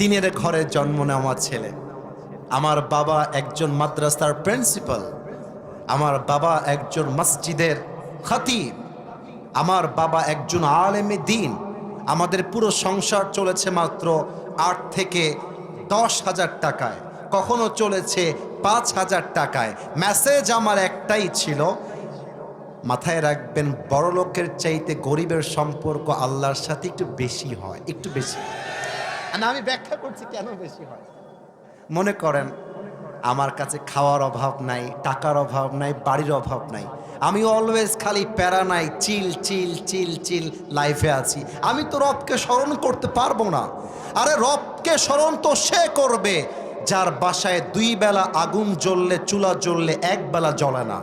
তিনের ঘরে জন্ম নেওয়া ছেলে। আমার বাবা একজন মাদ্রাসার প্রিন্সিপাল, আমার বাবা একজন মসজিদের খতিব, আমার বাবা একজন আলেমে দ্বীন। আমাদের পুরো সংসার চলেছে মাত্র 8 থেকে 10,000 টাকায়, কখনো চলেছে 5,000 টাকায়। মেসেজ আমার একটাই ছিল, মাথায় রাখবেন, বড় লোকের চাইতে গরিবের সম্পর্ক আল্লাহর সাথে একটু বেশি হয়, একটু বেশি। না, আমি ব্যাখ্যা করছি কেন বেশি হয়। মনে করেন আমার কাছে খাওয়ার অভাব নাই, টাকার অভাব নাই, বাড়ির অভাব নাই, আমি অলওয়েজ খালি প্যারা নাই, চিল চিল চিল চিল লাইফে আছি। আমি তো রবকে স্মরণ করতে পারবো না। আরে রবকে স্মরণ তো সে করবে যার বাসায় 2 বেলা আগুন জ্বললে, চুলা জ্বললে 1 বেলা জ্বলে না।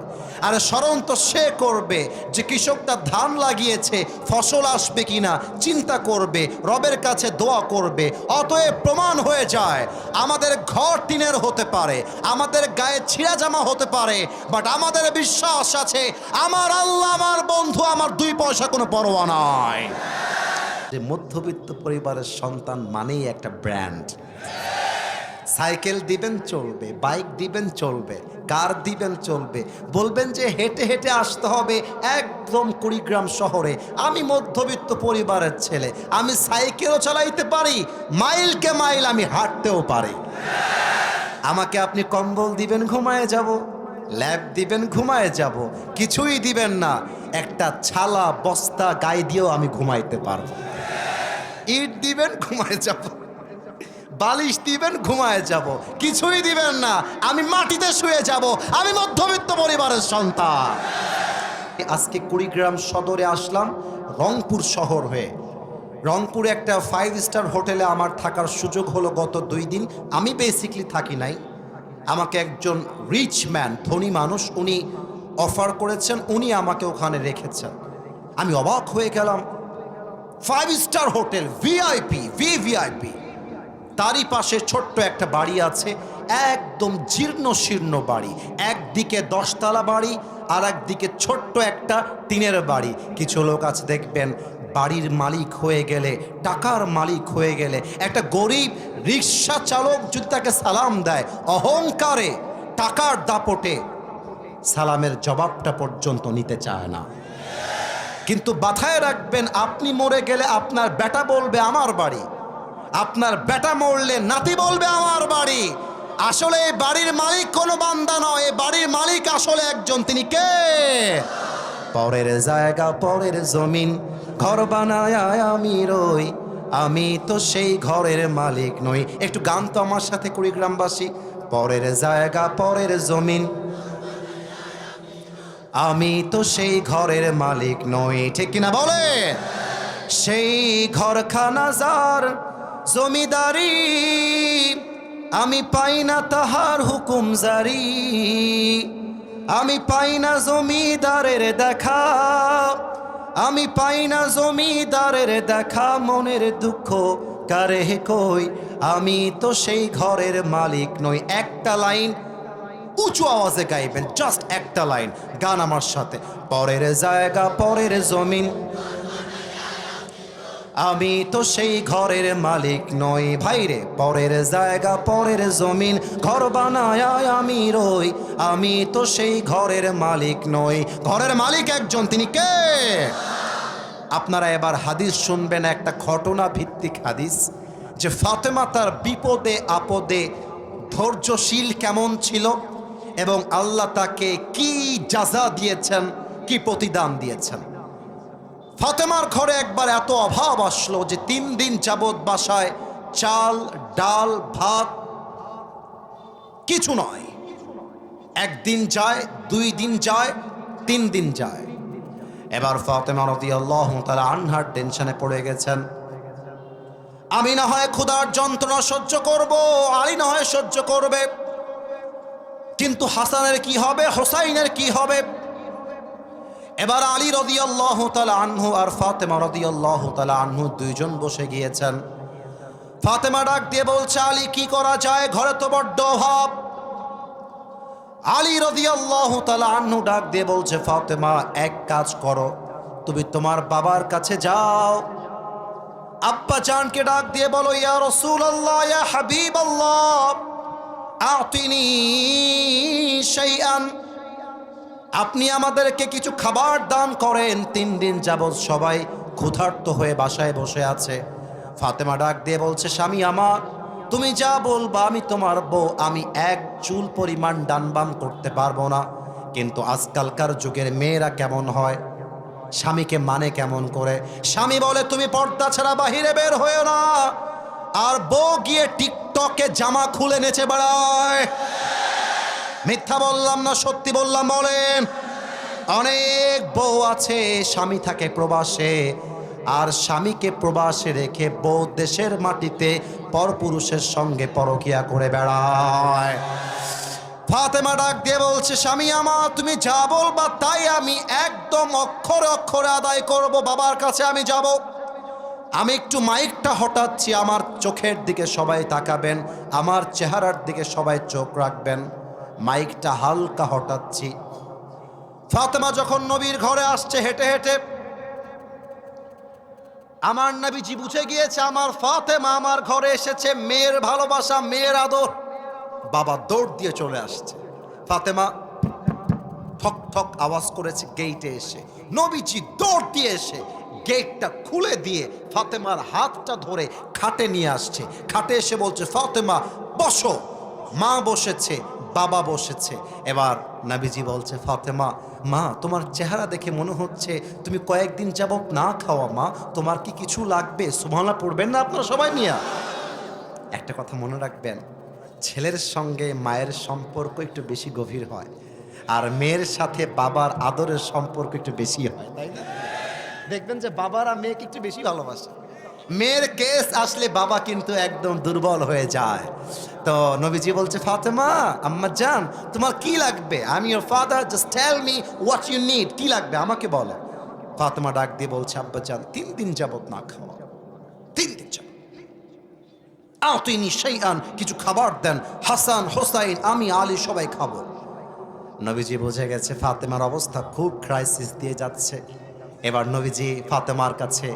আরে স্মরণ তো সে করবে যে কৃষকটা ধান লাগিয়েছে, ফসল আসবে কিনা চিন্তা করবে, রবের কাছে দোয়া করবে। অতএব প্রমাণ হয়ে যায়, আমাদের ঘর টিনের হতে পারে, আমাদের গায়ে ছিঁড়া জামা হতে পারে, বাট আমাদের বিশ্বাস আছে আমার আল্লাহ আমার বন্ধু, আমার 2 পয়সা কোনো পরোয়া নাই। যে মধ্যবিত্ত পরিবারের সন্তান মানেই একটা ব্র্যান্ড। সাইকেল দিবেন চলবে, বাইক দিবেন চলবে, কার দিবেন চলবে, বলবেন যে হেঁটে হেঁটে আসতে হবে একদম কুড়িগ্রাম শহরে। আমি মধ্যবিত্ত পরিবারের ছেলে, আমি সাইকেলও চালাইতে পারি, মাইলকে মাইল আমি হাঁটতেও পারি। আমাকে আপনি কম্বল দিবেন ঘুমায়ে যাব, ল্যাব দিবেন ঘুমায়ে যাব, কিছুই দিবেন না, একটা ছালা বস্তা গায়ে দিয়েও আমি ঘুমাইতে পারবো। ইট দিবেন ঘুমায়ে যাব, বালিশ দিবেন ঘুমায় যাব, কিছুই দিবেন না, আমি মাটিতে শুয়ে যাব। আমি মধ্যবিত্ত পরিবারের সন্তান। আজকে কুড়িগ্রাম সদরে আসলাম রংপুর শহর হয়ে। রংপুরে একটা 5 স্টার হোটেলে আমার থাকার সুযোগ হলো গত 2 দিন। আমি বেসিকলি থাকি নাই, আমাকে একজন রিচ ম্যান, ধনী মানুষ, উনি অফার করেছেন, উনি আমাকে ওখানে রেখেছেন। আমি অবাক হয়ে গেলাম, 5 স্টার হোটেল, ভিআইপি, ভিভিআইপি, তারই পাশে ছোট্ট একটা বাড়ি আছে, একদম জীর্ণ শীর্ণ বাড়ি। একদিকে 10 তলা বাড়ি, আর একদিকে ছোট্ট একটা টিনের বাড়ি। কিছু লোক আছে দেখবেন, বাড়ির মালিক হয়ে গেলে, টাকার মালিক হয়ে গেলে, একটা গরিব রিক্সা চালক যদি তাকে সালাম দেয়, অহংকারে টাকার দাপটে সালামের জবাবটা পর্যন্ত নিতে চায় না। কিন্তু মাথায় রাখবেন, আপনি মরে গেলে আপনার বেটা বলবে আমার বাড়ি, আপনার বেটা মরলে নাতি বলবে আমার বাড়ি। আসলে এই বাড়ির মালিক কোনো বান্দা নয়, এই বাড়ির মালিক আসলে একজন, তিনি কে? পরের জায়গা, পরের জমিন, ঘর বানায় আমি রই, আমি তো সেই ঘরের মালিক নই। একটু গান তো আমার সাথে কুড়িগ্রামবাসী। পরের জায়গা, পরের জমিন, আমি তো সেই ঘরের মালিক নই। ঠিক কিনা বলে? সেই ঘরখানা যার জমিদারি, আমি পাই না তাহার হুকুম জারি, আমি পাই না জমিদারের দেখা, আমি পাই না জমিদারের দেখা, মনের দুঃখ কারে কই, আমি তো সেই ঘরের মালিক নই। একটা লাইন উঁচু আওয়াজে গাইবেন, জাস্ট একটা লাইন, গান আমার সাথে। পরের জায়গা, পরের জমিন, আমি তো সেই ঘরের মালিক নই। ভাইরে, পরের জায়গা, পরের জমিন, ঘর বানায় আমি রই, আমি তো সেই ঘরের মালিক নই। ঘরের মালিক একজন, তিনি কে? আপনারা এবার হাদিস শুনবেন, একটা ঘটনা ভিত্তিক হাদিস, যে ফাতেমা তার বিপদে আপদে ধৈর্যশীল কেমন ছিল এবং আল্লাহ তাকে কি জাযা দিয়েছেন, কি প্রতিদান দিয়েছেন। ফাতেমার ঘরে একবার এত অভাব আসলো যে 3 দিন যাবৎ বাসায় চাল, ডাল, ভাত কিছু নয়। 1 দিন যায়, 2 দিন যায়, 3 দিন যায়। এবার ফাতেমা রাদিয়াল্লাহু তাআলা আনহার টেনশনে পড়ে গেছেন। আমি না হয় ক্ষুধার যন্ত্রণা সহ্য করব, আলী না হয় সহ্য করবে, কিন্তু হাসানের কি হবে, হোসাইনের কি হবে? এবার আলী রাদিয়াল্লাহু তাআলা আনহু আর ফাতেমা রাদিয়াল্লাহু তাআলা আনহু 2 জন বসে গিয়েছেন। ফাতেমা ডাক দিয়ে বলছে, আলী কি করা যায়, ঘরে তো বড্ড অভাব। আলী রাদিয়াল্লাহু তাআলা আনহু ডাক দিয়ে বলছে, ফাতেমা এক কাজ করো, তুমি তোমার বাবার কাছে যাও, আব্বা জানকে ডাক দিয়ে বলো, ইয়া রাসূলুল্লাহ, ইয়া হাবিবাল্লাহ, আতিনি শাইআন, আপনি আমাদেরকে কিছু খাবার দান করেন। 3 দিন যাবৎ সবাই ক্ষুধার্ত হয়ে বাসায় বসে আছে। ফাতেমা ডাক দিয়ে বলছে, স্বামী আমার, তুমি যা বলবা, আমি তোমার বউ, আমি এক চুল পরিমাণ ডান বাম করতে পারবো না। কিন্তু আজকালকার যুগের মেয়েরা কেমন হয়, স্বামীকে মানে কেমন করে। স্বামী বলে তুমি পর্দা ছাড়া বাহিরে বের হয়েও না, আর বউ গিয়ে টিকটকে জামা খুলে নেচে বেড়ায়। মিথ্যা বললাম না সত্যি বললাম বলেন? অনেক বউ আছে স্বামী থাকে প্রবাসে, আর স্বামীকে প্রবাসে রেখে বউ দেশের মাটিতে পরপুরুষের সঙ্গে পরকিয়া করে বেড়ায়। ফাতেমা ডাক দিয়ে বলছে, স্বামী আমার, তুমি যা বলবা তাই আমি একদম অক্ষরে অক্ষরে আদায় করব। বাবার কাছে আমি যাব। আমি একটু মাইকটা হটাচ্ছি, আমার চোখের দিকে সবাই তাকাবেন, আমার চেহারার দিকে সবাই চোখ রাখবেন। মাইকটা হালকা হটাচ্ছি। ফাতেমা যখন নবীর ঘরে আসছে হেঁটে হেঁটে, আমার নবীজি বুঝে গিয়েছে আমার ফাতেমা আমার ঘরে এসেছে, মেয়ের ভালোবাসা, মেয়ের আদর। বাবা দৌড় দিয়ে চলে আসছে। ফাতেমা ঠক ঠক আওয়াজ করেছে গেইটে এসে। নবীজি দৌড় দিয়ে এসে গেটটা খুলে দিয়ে ফাতেমার হাতটা ধরে খাটে নিয়ে আসছে। খাটে এসে বলছে, ফাতেমা বসো। মা বসেছে, বাবা বসেছে। এবার নবীজি বলছে, ফাতেমা মা, তোমার চেহারা দেখে মনে হচ্ছে তুমি কয়েকদিন যাবত না খাওয়া। মা, তোমার কি কিছু লাগবে? সুবহানাল্লাহ পড়বেন না আপনারা সবাই মিয়া? একটা কথা মনে রাখবেন, ছেলের সঙ্গে মায়ের সম্পর্ক একটু বেশি গভীর হয়, আর মেয়ের সাথে বাবার আদরের সম্পর্ক একটু বেশি হয়, তাই না? দেখবেন যে বাবারা মেয়েকে একটু বেশি ভালোবাসে। মেয়ের কেস আসলে বাবা কিন্তু একদম দুর্বল হয়ে যায়। তো নবীজি বলছে, ফাতেমা আম্মা জান, তোমার কি লাগবে? I am your father, just tell me what you need. কি লাগবে আমাকে বলো। ফাতেমা ডাক দিয়ে বলছে, আব্বা জান, 3 দিন যাবত না খাওয়া, 3 দিন যাবত। আতিনি শাইআন, কিছু খাবার দেন, হাসান হোসাইন আমি আলী সবাই খাবো। নবীজি বুঝে গেছে ফাতেমার অবস্থা খুব ক্রাইসিস দিয়ে যাচ্ছে। এবার নবীজি ফাতেমার কাছে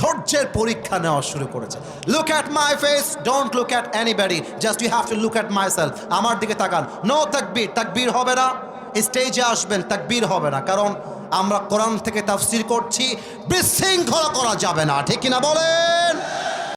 ধৈর্যের পরীক্ষা নেওয়া শুরু করেছে। Look at my face, don't look at anybody, just you have to look at myself. আমার দিকে তাকান। নো তাকবীর, তাকবীর হবে না। স্টেজে আসবেন, তাকবীর হবে না, কারণ আমরা কোরআন থেকে তাফসীর করছি, বিশৃঙ্খলা করা যাবে না। ঠিক কিনা বলেন?